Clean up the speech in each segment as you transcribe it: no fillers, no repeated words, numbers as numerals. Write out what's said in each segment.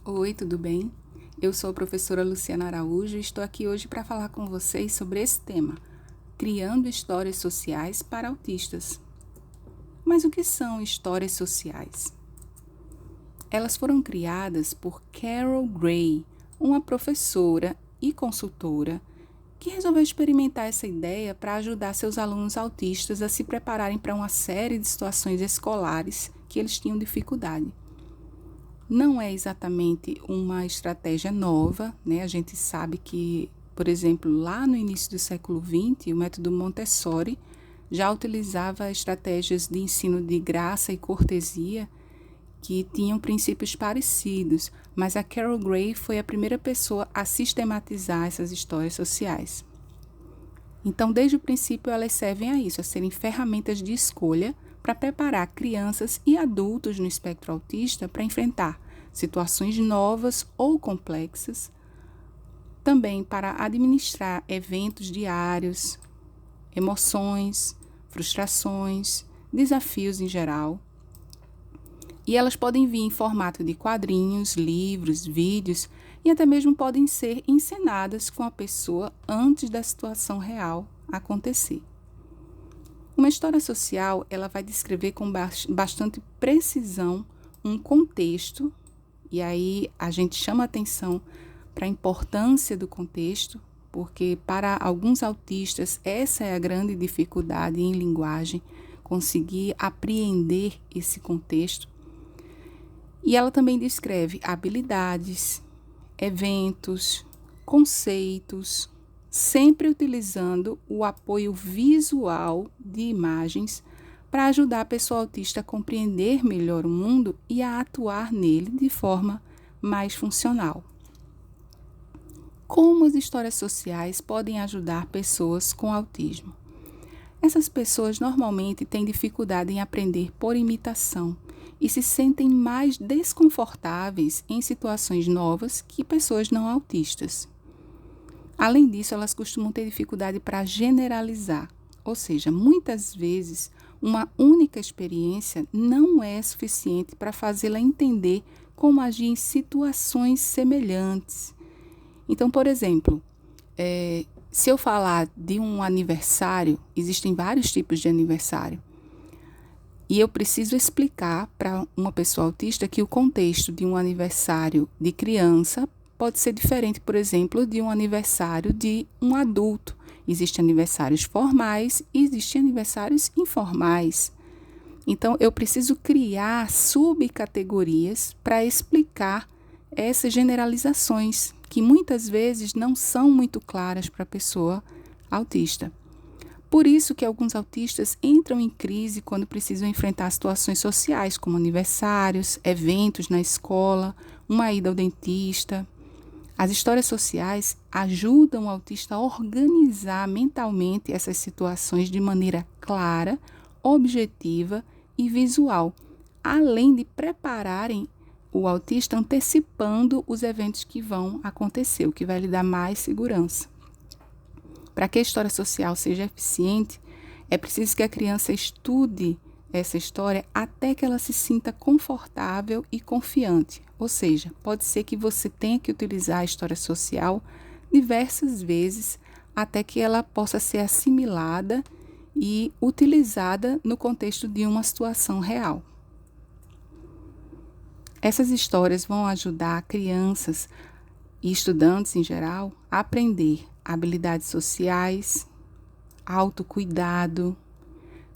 Oi, tudo bem? Eu sou a professora Luciana Araújo e estou aqui hoje para falar com vocês sobre esse tema, criando histórias sociais para autistas. Mas o que são histórias sociais? Elas foram criadas por Carol Gray, uma professora e consultora que resolveu experimentar essa ideia para ajudar seus alunos autistas a se prepararem para uma série de situações escolares que eles tinham dificuldade. Não é exatamente uma estratégia nova, né? A gente sabe que, por exemplo, lá no início do século XX, o método Montessori já utilizava estratégias de ensino de graça e cortesia que tinham princípios parecidos, mas a Carol Gray foi a primeira pessoa a sistematizar essas histórias sociais. Então, desde o princípio, elas servem a isso, a serem ferramentas de escolha para preparar crianças e adultos no espectro autista para enfrentar situações novas ou complexas, também para administrar eventos diários, emoções, frustrações, desafios em geral. E elas podem vir em formato de quadrinhos, livros, vídeos e até mesmo podem ser encenadas com a pessoa antes da situação real acontecer. Uma história social, ela vai descrever com bastante precisão um contexto, e aí a gente chama atenção para a importância do contexto, porque para alguns autistas essa é a grande dificuldade em linguagem, conseguir apreender esse contexto. E ela também descreve habilidades, eventos, conceitos, sempre utilizando o apoio visual de imagens para ajudar a pessoa autista a compreender melhor o mundo e a atuar nele de forma mais funcional. Como as histórias sociais podem ajudar pessoas com autismo? Essas pessoas normalmente têm dificuldade em aprender por imitação e se sentem mais desconfortáveis em situações novas que pessoas não autistas. Além disso, elas costumam ter dificuldade para generalizar, ou seja, muitas vezes uma única experiência não é suficiente para fazê-la entender como agir em situações semelhantes. Então, por exemplo, se eu falar de um aniversário, existem vários tipos de aniversário, e eu preciso explicar para uma pessoa autista que o contexto de um aniversário de criança pode ser diferente, por exemplo, de um aniversário de um adulto. Existem aniversários formais e existem aniversários informais. Então, eu preciso criar subcategorias para explicar essas generalizações, que muitas vezes não são muito claras para a pessoa autista. Por isso que alguns autistas entram em crise quando precisam enfrentar situações sociais, como aniversários, eventos na escola, uma ida ao dentista. As histórias sociais ajudam o autista a organizar mentalmente essas situações de maneira clara, objetiva e visual, além de prepararem o autista antecipando os eventos que vão acontecer, o que vai lhe dar mais segurança. Para que a história social seja eficiente, é preciso que a criança estude essa história até que ela se sinta confortável e confiante. Ou seja, pode ser que você tenha que utilizar a história social diversas vezes até que ela possa ser assimilada e utilizada no contexto de uma situação real. Essas histórias vão ajudar crianças e estudantes em geral a aprender habilidades sociais, autocuidado,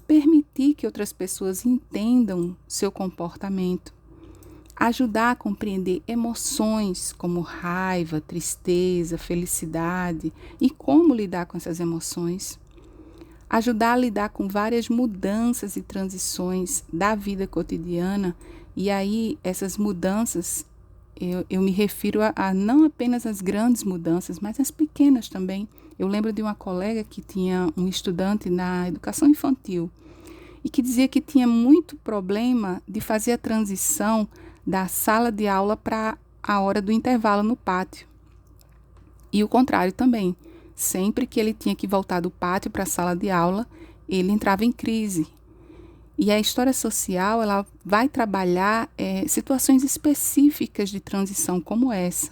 permitir que outras pessoas entendam seu comportamento, ajudar a compreender emoções como raiva, tristeza, felicidade e como lidar com essas emoções, ajudar a lidar com várias mudanças e transições da vida cotidiana, e aí essas mudanças eu me refiro a não apenas as grandes mudanças, mas as pequenas também. Eu lembro de uma colega que tinha um estudante na educação infantil e que dizia que tinha muito problema de fazer a transição da sala de aula para a hora do intervalo no pátio. E o contrário também. Sempre que ele tinha que voltar do pátio para a sala de aula, ele entrava em crise. E a história social, ela vai trabalhar situações específicas de transição como essa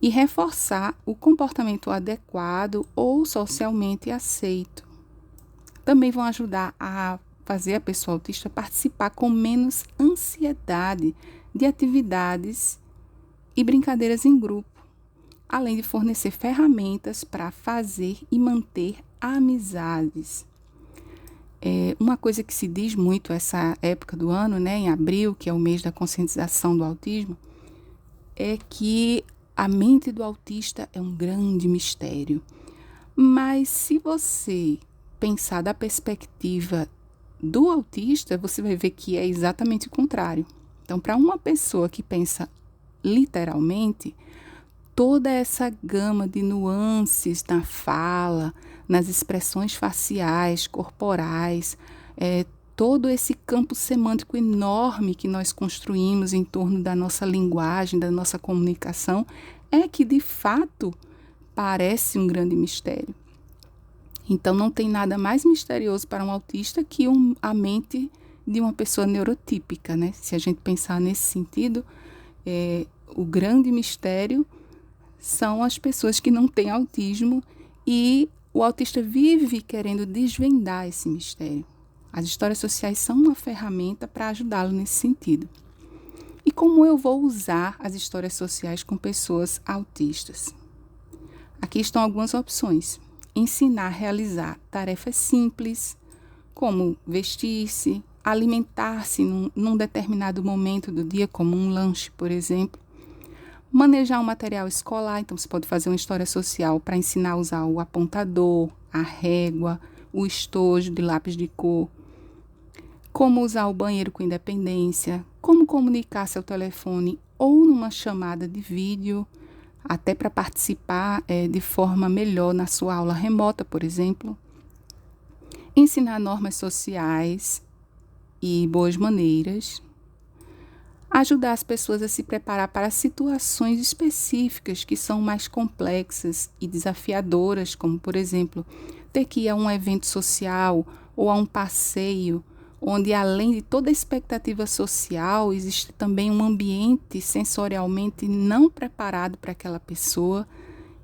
e reforçar o comportamento adequado ou socialmente aceito. Também vão ajudar a fazer a pessoa autista participar com menos ansiedade de atividades e brincadeiras em grupo, além de fornecer ferramentas para fazer e manter amizades. Uma coisa que se diz muito essa época do ano, né, em abril, que é o mês da conscientização do autismo, é que a mente do autista é um grande mistério. Mas se você pensar da perspectiva do autista, você vai ver que é exatamente o contrário. Então, para uma pessoa que pensa literalmente, toda essa gama de nuances na fala, nas expressões faciais, corporais, todo esse campo semântico enorme que nós construímos em torno da nossa linguagem, da nossa comunicação, é que, de fato, parece um grande mistério. Então, não tem nada mais misterioso para um autista que a mente de uma pessoa neurotípica, né? Se a gente pensar nesse sentido, o grande mistério são as pessoas que não têm autismo e o autista vive querendo desvendar esse mistério. As histórias sociais são uma ferramenta para ajudá-lo nesse sentido. E como eu vou usar as histórias sociais com pessoas autistas? Aqui estão algumas opções. Ensinar a realizar tarefas simples, como vestir-se, alimentar-se num determinado momento do dia, como um lanche, por exemplo. Manejar um material escolar, então você pode fazer uma história social para ensinar a usar o apontador, a régua, o estojo de lápis de cor. Como usar o banheiro com independência, como comunicar-se ao telefone ou numa chamada de vídeo, até para participar de forma melhor na sua aula remota, por exemplo. Ensinar normas sociais e boas maneiras. Ajudar as pessoas a se preparar para situações específicas que são mais complexas e desafiadoras, como, por exemplo, ter que ir a um evento social ou a um passeio, onde, além de toda a expectativa social, existe também um ambiente sensorialmente não preparado para aquela pessoa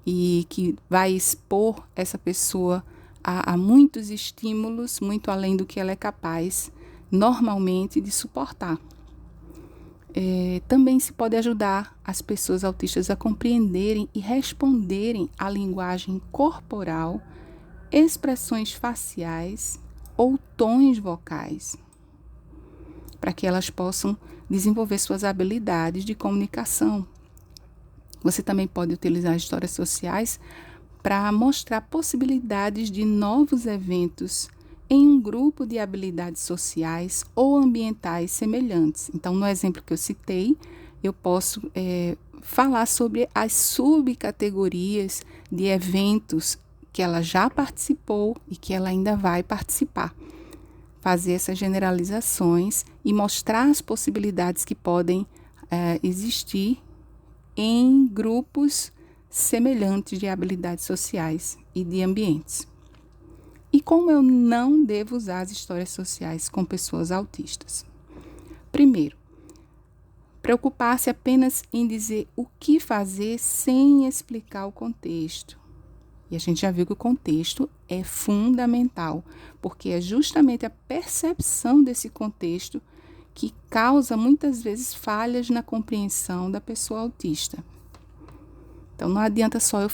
e que vai expor essa pessoa a muitos estímulos, muito além do que ela é capaz, normalmente, de suportar. Também se pode ajudar as pessoas autistas a compreenderem e responderem à linguagem corporal, expressões faciais ou tons vocais, para que elas possam desenvolver suas habilidades de comunicação. Você também pode utilizar histórias sociais para mostrar possibilidades de novos eventos em um grupo de habilidades sociais ou ambientais semelhantes. Então, no exemplo que eu citei, eu posso falar sobre as subcategorias de eventos que ela já participou e que ela ainda vai participar. Fazer essas generalizações e mostrar as possibilidades que podem existir em grupos semelhantes de habilidades sociais e de ambientes. E como eu não devo usar as histórias sociais com pessoas autistas? Primeiro, preocupar-se apenas em dizer o que fazer sem explicar o contexto. E a gente já viu que o contexto é fundamental, porque é justamente a percepção desse contexto que causa muitas vezes falhas na compreensão da pessoa autista. Então, não adianta só eu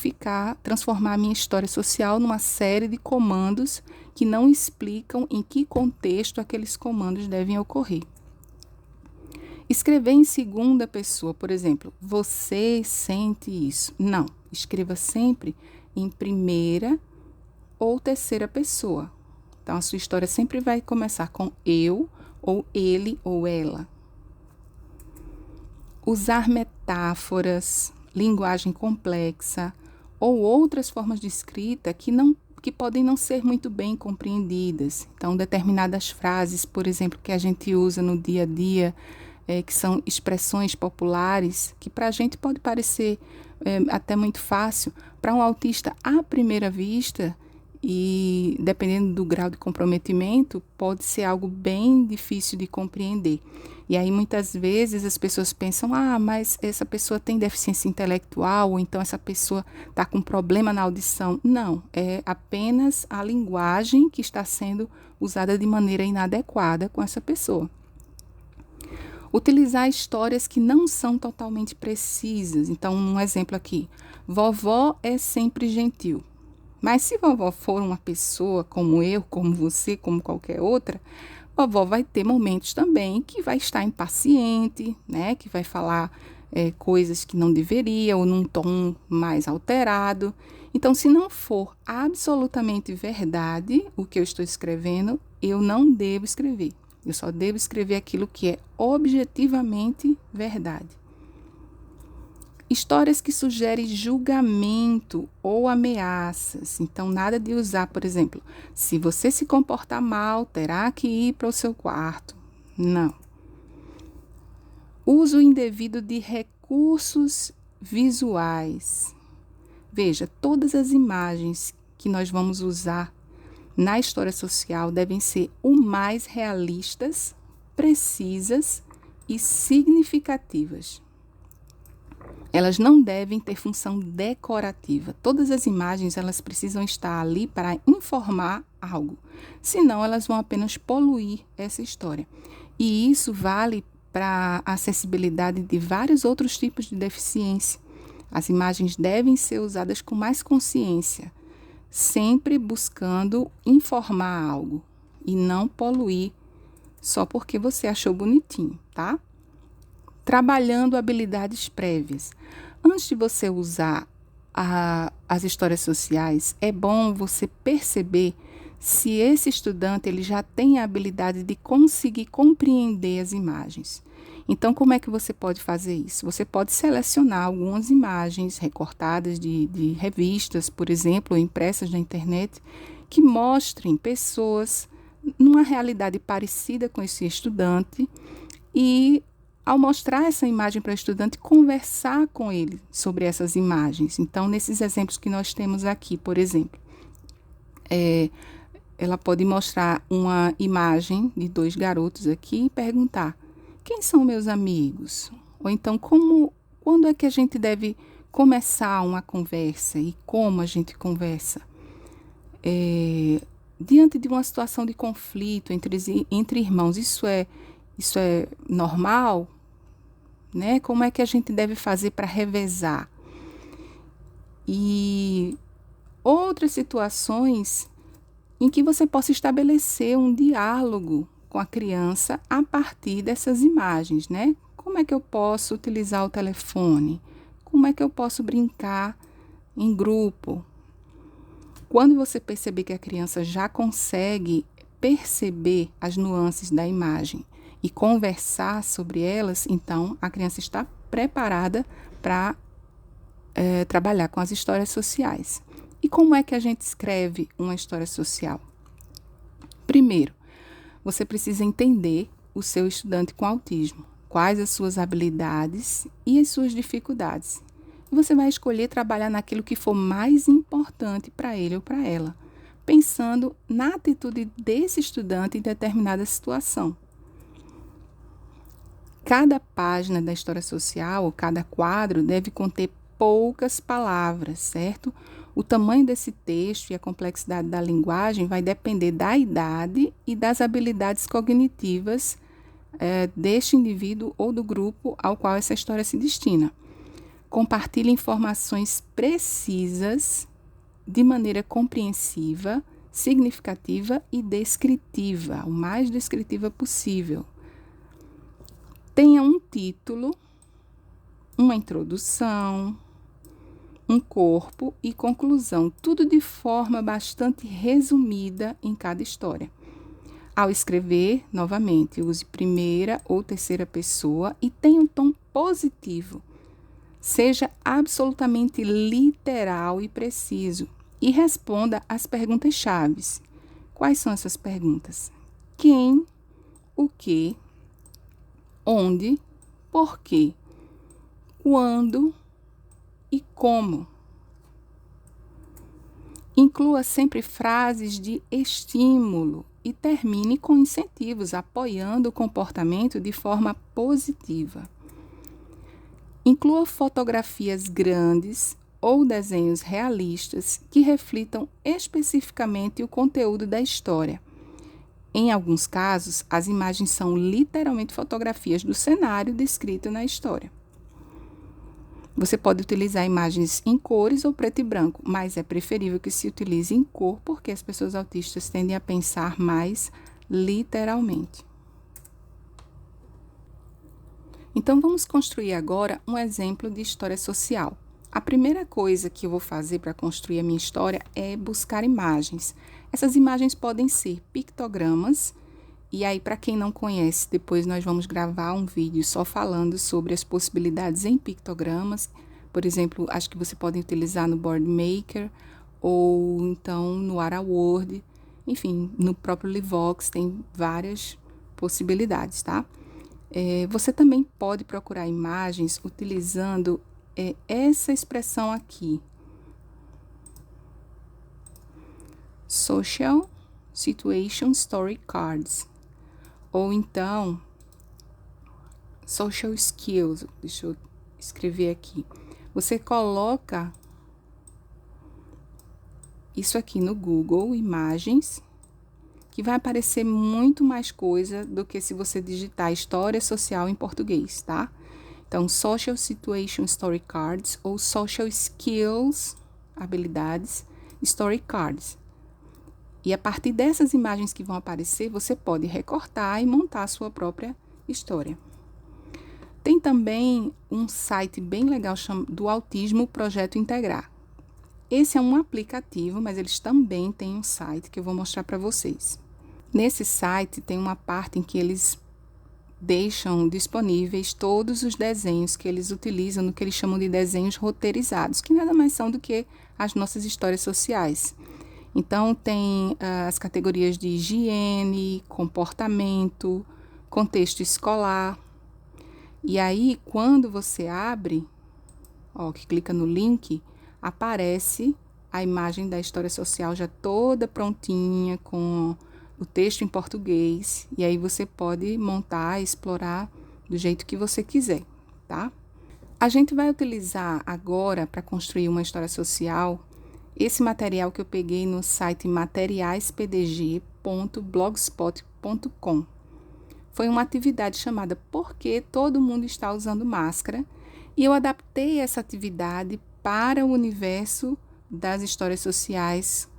transformar a minha história social numa série de comandos que não explicam em que contexto aqueles comandos devem ocorrer. Escrever em segunda pessoa, por exemplo, você sente isso. Não, escreva sempre em primeira ou terceira pessoa. Então, a sua história sempre vai começar com eu, ou ele, ou ela. Usar metáforas, linguagem complexa ou outras formas de escrita que podem não ser muito bem compreendidas. Então, determinadas frases, por exemplo, que a gente usa no dia a dia, que são expressões populares, que para a gente pode parecer até muito fácil, para um autista, à primeira vista, e dependendo do grau de comprometimento, pode ser algo bem difícil de compreender. E aí muitas vezes as pessoas pensam, mas essa pessoa tem deficiência intelectual, ou então essa pessoa está com problema na audição. Não, é apenas a linguagem que está sendo usada de maneira inadequada com essa pessoa. Utilizar histórias que não são totalmente precisas. Então, um exemplo aqui, vovó é sempre gentil. Mas se vovó for uma pessoa como eu, como você, como qualquer outra, vovó vai ter momentos também que vai estar impaciente, né? Que vai falar coisas que não deveria ou num tom mais alterado. Então, se não for absolutamente verdade o que eu estou escrevendo, eu não devo escrever. Eu só devo escrever aquilo que é objetivamente verdade. Histórias que sugerem julgamento ou ameaças. Então, nada de usar, por exemplo, se você se comportar mal, terá que ir para o seu quarto. Não. Uso indevido de recursos visuais. Veja, todas as imagens que nós vamos usar na história social devem ser o mais realistas, precisas e significativas. Elas não devem ter função decorativa. Todas as imagens elas precisam estar ali para informar algo. Senão, elas vão apenas poluir essa história. E isso vale para a acessibilidade de vários outros tipos de deficiência. As imagens devem ser usadas com mais consciência, sempre buscando informar algo e não poluir só porque você achou bonitinho, tá? Trabalhando habilidades prévias. Antes de você usar as histórias sociais, é bom você perceber se esse estudante ele já tem a habilidade de conseguir compreender as imagens. Então, como é que você pode fazer isso? Você pode selecionar algumas imagens recortadas de revistas, por exemplo, ou impressas na internet, que mostrem pessoas numa realidade parecida com esse estudante e, ao mostrar essa imagem para o estudante, conversar com ele sobre essas imagens. Então, nesses exemplos que nós temos aqui, por exemplo, ela pode mostrar uma imagem de 2 garotos aqui e perguntar: quem são meus amigos? Ou então, quando é que a gente deve começar uma conversa e como a gente conversa? Diante de uma situação de conflito entre irmãos, isso é normal? Né? Como é que a gente deve fazer para revezar? E outras situações em que você possa estabelecer um diálogo com a criança a partir dessas imagens, né? Como é que eu posso utilizar o telefone? Como é que eu posso brincar em grupo? Quando você perceber que a criança já consegue perceber as nuances da imagem e conversar sobre elas, então a criança está preparada para trabalhar com as histórias sociais. E como é que a gente escreve uma história social? Primeiro, você precisa entender o seu estudante com autismo, quais as suas habilidades e as suas dificuldades. E você vai escolher trabalhar naquilo que for mais importante para ele ou para ela, pensando na atitude desse estudante em determinada situação. Cada página da história social, ou cada quadro, deve conter poucas palavras, certo? O tamanho desse texto e a complexidade da linguagem vai depender da idade e das habilidades cognitivas deste indivíduo ou do grupo ao qual essa história se destina. Compartilhe informações precisas de maneira compreensiva, significativa e descritiva, o mais descritiva possível. Tenha um título, uma introdução, um corpo e conclusão, tudo de forma bastante resumida em cada história. Ao escrever, novamente, use primeira ou terceira pessoa e tenha um tom positivo. Seja absolutamente literal e preciso e responda às perguntas-chave. Quais são essas perguntas? Quem, o que, onde, por quê, quando e como. Inclua sempre frases de estímulo e termine com incentivos, apoiando o comportamento de forma positiva. Inclua fotografias grandes ou desenhos realistas que reflitam especificamente o conteúdo da história. Em alguns casos, as imagens são literalmente fotografias do cenário descrito na história. Você pode utilizar imagens em cores ou preto e branco, mas é preferível que se utilize em cor, porque as pessoas autistas tendem a pensar mais literalmente. Então, vamos construir agora um exemplo de história social. A primeira coisa que eu vou fazer para construir a minha história é buscar imagens. Essas imagens podem ser pictogramas, e aí, para quem não conhece, depois nós vamos gravar um vídeo só falando sobre as possibilidades em pictogramas. Por exemplo, acho que você pode utilizar no Boardmaker ou então no AraWord. Enfim, no próprio Livox tem várias possibilidades, tá? Você também pode procurar imagens utilizando essa expressão aqui. Social Situation Story Cards. Ou então, Social Skills. Deixa eu escrever aqui. Você coloca isso aqui no Google, imagens, que vai aparecer muito mais coisa do que se você digitar história social em português, tá? Então, Social Situation Story Cards ou Social Skills, habilidades, Story Cards. E a partir dessas imagens que vão aparecer, você pode recortar e montar a sua própria história. Tem também um site bem legal do Autismo Projeto Integrar. Esse é um aplicativo, mas eles também têm um site que eu vou mostrar para vocês. Nesse site tem uma parte em que eles deixam disponíveis todos os desenhos que eles utilizam no que eles chamam de desenhos roteirizados, que nada mais são do que as nossas histórias sociais. Então, tem as categorias de higiene, comportamento, contexto escolar. E aí, quando você abre, que clica no link, aparece a imagem da história social já toda prontinha, com o texto em português. E aí você pode montar, explorar do jeito que você quiser, tá? A gente vai utilizar agora, para construir uma história social, esse material que eu peguei no site materiaispdg.blogspot.com. Foi uma atividade chamada Por que todo mundo está usando máscara? E eu adaptei essa atividade para o universo das histórias sociais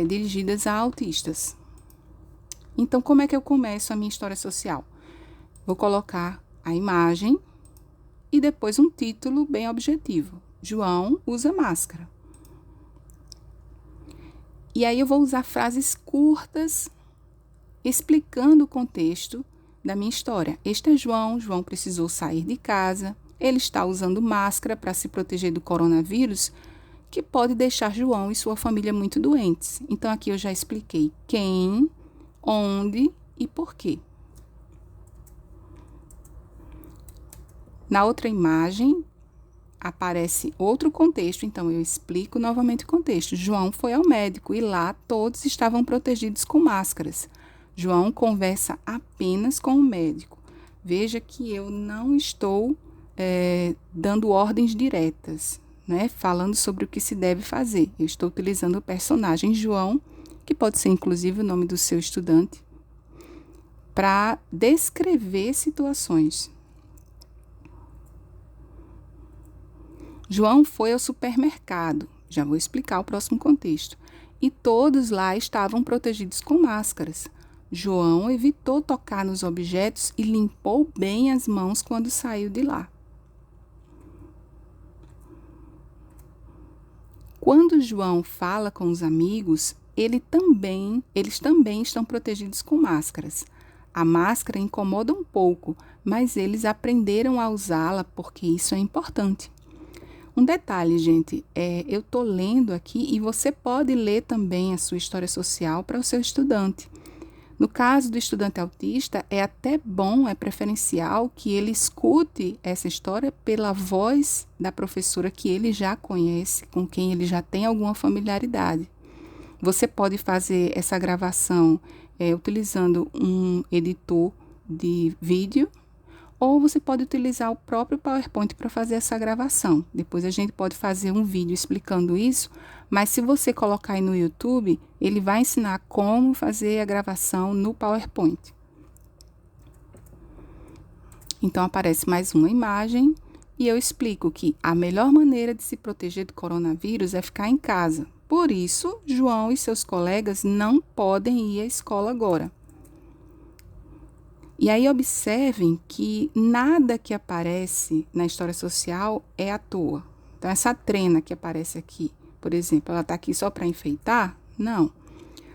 dirigidas a autistas. Então, como é que eu começo a minha história social? Vou colocar a imagem e depois um título bem objetivo. João usa máscara. E aí eu vou usar frases curtas explicando o contexto da minha história. Este é João. João precisou sair de casa. Ele está usando máscara para se proteger do coronavírus, que pode deixar João e sua família muito doentes. Então, aqui eu já expliquei quem, onde e por quê. Na outra imagem, aparece outro contexto, então eu explico novamente o contexto. João foi ao médico e lá todos estavam protegidos com máscaras. João conversa apenas com o médico. Veja que eu não estou dando ordens diretas, né? Falando sobre o que se deve fazer. Eu estou utilizando o personagem João, que pode ser inclusive o nome do seu estudante, para descrever situações. João foi ao supermercado, já vou explicar o próximo contexto, e todos lá estavam protegidos com máscaras. João evitou tocar nos objetos e limpou bem as mãos quando saiu de lá. Quando João fala com os amigos, eles também estão protegidos com máscaras. A máscara incomoda um pouco, mas eles aprenderam a usá-la porque isso é importante. Um detalhe, gente, eu estou lendo aqui e você pode ler também a sua história social para o seu estudante. No caso do estudante autista, é até bom, é preferencial que ele escute essa história pela voz da professora que ele já conhece, com quem ele já tem alguma familiaridade. Você pode fazer essa gravação utilizando um editor de vídeo, ou você pode utilizar o próprio PowerPoint para fazer essa gravação. Depois a gente pode fazer um vídeo explicando isso, mas se você colocar aí no YouTube, ele vai ensinar como fazer a gravação no PowerPoint. Então aparece mais uma imagem e eu explico que a melhor maneira de se proteger do coronavírus é ficar em casa. Por isso, João e seus colegas não podem ir à escola agora. E aí observem que nada que aparece na história social é à toa. Então, essa trena que aparece aqui, por exemplo, ela está aqui só para enfeitar? Não.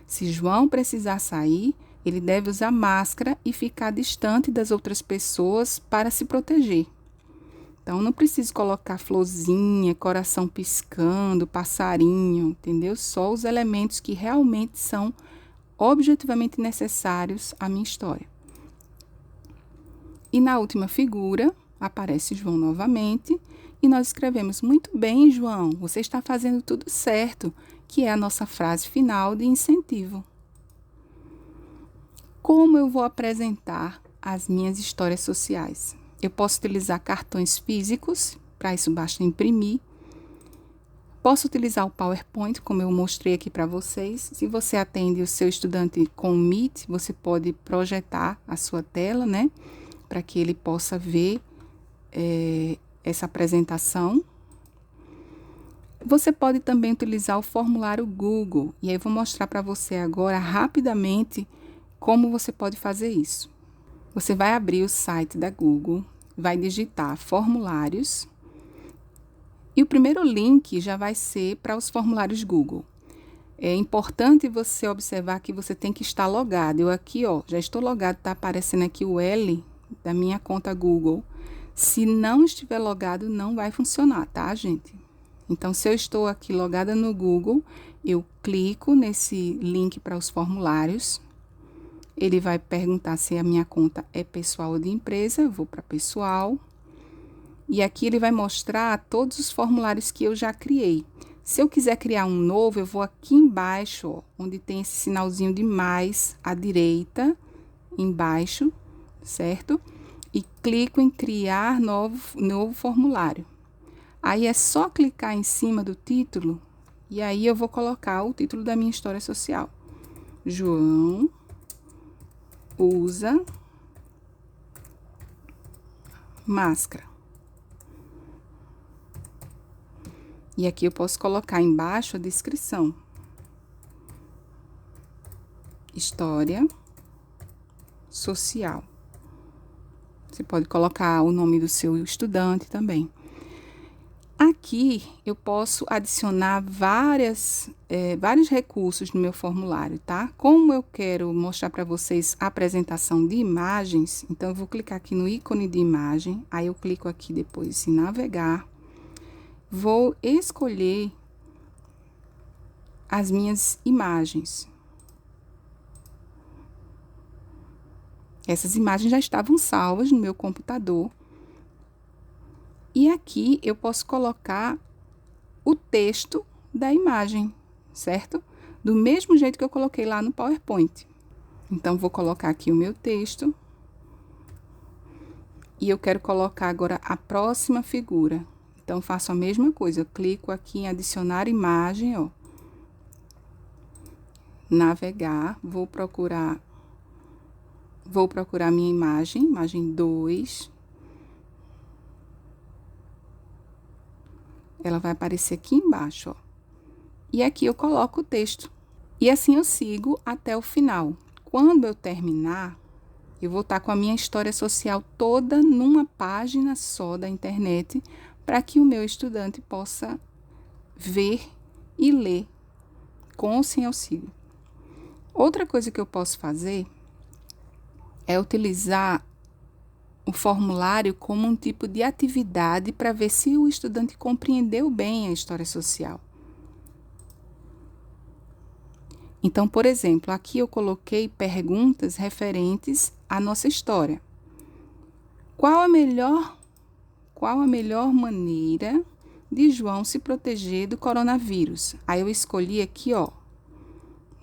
Se João precisar sair, ele deve usar máscara e ficar distante das outras pessoas para se proteger. Então, não preciso colocar florzinha, coração piscando, passarinho, entendeu? Só os elementos que realmente são objetivamente necessários à minha história. E na última figura, aparece João novamente e nós escrevemos: muito bem, João, você está fazendo tudo certo, que é a nossa frase final de incentivo. Como eu vou apresentar as minhas histórias sociais? Eu posso utilizar cartões físicos, para isso basta imprimir. Posso utilizar o PowerPoint, como eu mostrei aqui para vocês. Se você atende o seu estudante com o Meet, você pode projetar a sua tela, né? Para que ele possa ver essa apresentação. Você pode também utilizar o formulário Google. E aí eu vou mostrar para você agora rapidamente como você pode fazer isso. Você vai abrir o site da Google, vai digitar formulários. E o primeiro link já vai ser para os formulários Google. É importante você observar que você tem que estar logado. Eu aqui, já estou logado, está aparecendo aqui o L da minha conta Google. Se não estiver logado, não vai funcionar, tá, gente? Então, se eu estou aqui logada no Google, eu clico nesse link para os formulários. Ele vai perguntar se a minha conta é pessoal ou de empresa. Eu vou para pessoal. E aqui ele vai mostrar todos os formulários que eu já criei. Se eu quiser criar um novo, eu vou aqui embaixo, onde tem esse sinalzinho de mais à direita, embaixo, certo? E clico em criar novo formulário. Aí é só clicar em cima do título e aí eu vou colocar o título da minha história social. João usa máscara. E aqui eu posso colocar embaixo a descrição. História social. Você pode colocar o nome do seu estudante também. Aqui eu posso adicionar vários recursos no meu formulário, tá? Como eu quero mostrar para vocês a apresentação de imagens, então eu vou clicar aqui no ícone de imagem, aí eu clico aqui depois em navegar, vou escolher as minhas imagens. Essas imagens já estavam salvas no meu computador. E aqui eu posso colocar o texto da imagem, certo? Do mesmo jeito que eu coloquei lá no PowerPoint. Então, vou colocar aqui o meu texto. E eu quero colocar agora a próxima figura. Então, faço a mesma coisa. Eu clico aqui em adicionar imagem, ó. Navegar, vou procurar minha imagem 2. Ela vai aparecer aqui embaixo, ó. E aqui eu coloco o texto. E assim eu sigo até o final. Quando eu terminar, eu vou estar com a minha história social toda numa página só da internet, para que o meu estudante possa ver e ler com ou sem auxílio. Outra coisa que eu posso fazer é utilizar o formulário como um tipo de atividade para ver se o estudante compreendeu bem a história social. Então, por exemplo, aqui eu coloquei perguntas referentes à nossa história. Qual a melhor maneira de João se proteger do coronavírus? Aí eu escolhi aqui, ó,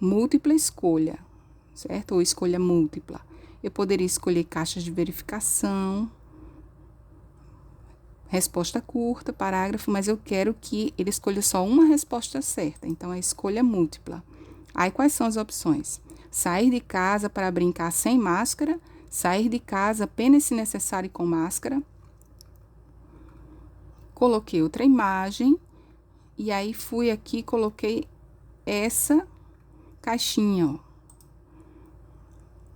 múltipla escolha, certo? Ou escolha múltipla. Eu poderia escolher caixas de verificação, resposta curta, parágrafo, mas eu quero que ele escolha só uma resposta certa. Então, é escolha múltipla. Aí, quais são as opções? Sair de casa para brincar sem máscara, sair de casa apenas se necessário com máscara. Coloquei outra imagem e aí fui aqui e coloquei essa caixinha, ó.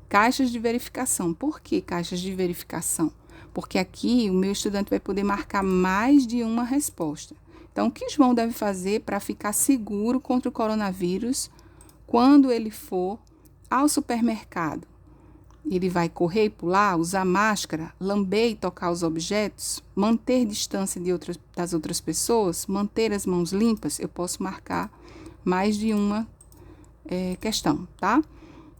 Caixas de verificação. Por que caixas de verificação? Porque aqui o meu estudante vai poder marcar mais de uma resposta. Então, o que João deve fazer para ficar seguro contra o coronavírus quando ele for ao supermercado? Ele vai correr e pular, usar máscara, lamber e tocar os objetos, manter distância das outras pessoas, manter as mãos limpas. Eu posso marcar mais de uma questão, tá?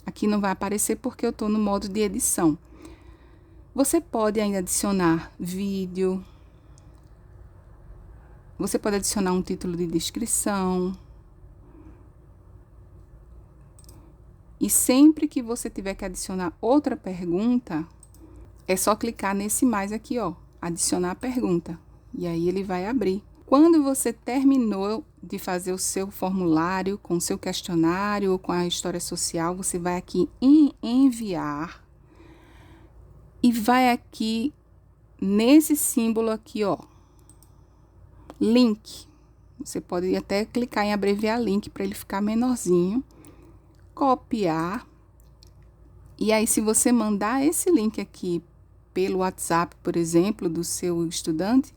Aqui não vai aparecer porque eu estou no modo de edição. Você pode ainda adicionar vídeo. Você pode adicionar um título de descrição. E sempre que você tiver que adicionar outra pergunta, é só clicar nesse mais aqui, ó, adicionar pergunta. E aí ele vai abrir. Quando você terminou de fazer o seu formulário com o seu questionário ou com a história social, você vai aqui em enviar e vai aqui nesse símbolo aqui, ó, link. Você pode até clicar em abreviar link para ele ficar menorzinho. Copiar. E aí, se você mandar esse link aqui pelo WhatsApp, por exemplo, do seu estudante,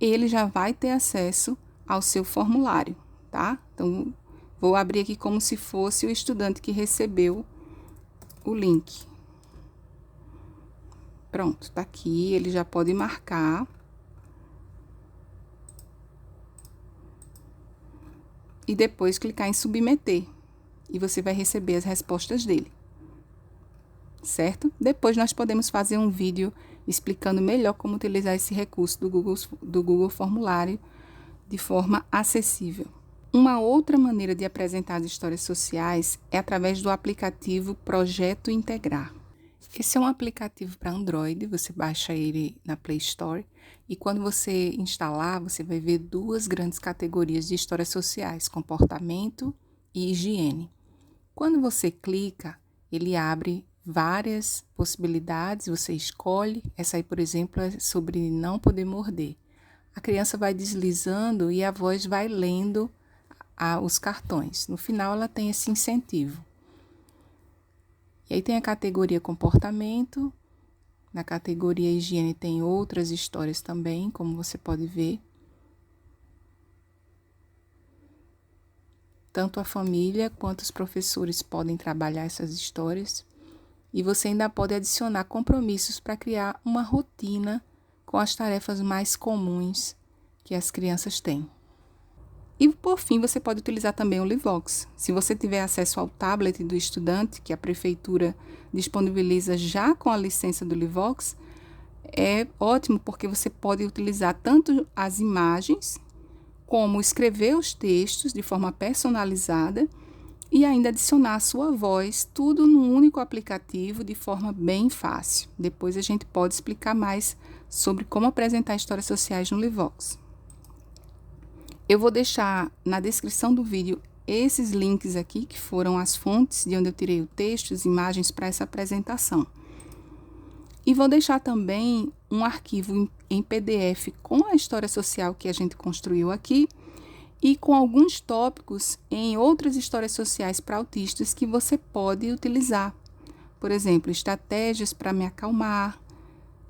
ele já vai ter acesso ao seu formulário, tá? Então, vou abrir aqui como se fosse o estudante que recebeu o link. Pronto, tá aqui, ele já pode marcar. E depois clicar em submeter. E você vai receber as respostas dele, certo? Depois nós podemos fazer um vídeo explicando melhor como utilizar esse recurso do Google Formulário de forma acessível. Uma outra maneira de apresentar as histórias sociais é através do aplicativo Projeto Integrar. Esse é um aplicativo para Android, você baixa ele na Play Store e quando você instalar, você vai ver duas grandes categorias de histórias sociais, comportamento e higiene. Quando você clica, ele abre várias possibilidades, você escolhe. Essa aí, por exemplo, é sobre não poder morder. A criança vai deslizando e a voz vai lendo os cartões. No final, ela tem esse incentivo. E aí tem a categoria comportamento. Na categoria higiene tem outras histórias também, como você pode ver. Tanto a família quanto os professores podem trabalhar essas histórias. E você ainda pode adicionar compromissos para criar uma rotina com as tarefas mais comuns que as crianças têm. E, por fim, você pode utilizar também o Livox. Se você tiver acesso ao tablet do estudante, que a prefeitura disponibiliza já com a licença do Livox, é ótimo porque você pode utilizar tanto as imagens, como escrever os textos de forma personalizada e ainda adicionar a sua voz, tudo num único aplicativo de forma bem fácil. Depois a gente pode explicar mais sobre como apresentar histórias sociais no Livox. Eu vou deixar na descrição do vídeo esses links aqui, que foram as fontes de onde eu tirei o texto, as imagens para essa apresentação. E vou deixar também um arquivo em PDF com a história social que a gente construiu aqui e com alguns tópicos em outras histórias sociais para autistas que você pode utilizar. Por exemplo, estratégias para me acalmar,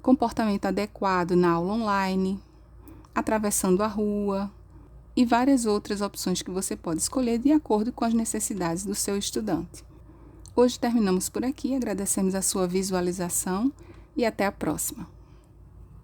comportamento adequado na aula online, atravessando a rua e várias outras opções que você pode escolher de acordo com as necessidades do seu estudante. Hoje terminamos por aqui, agradecemos a sua visualização e até a próxima.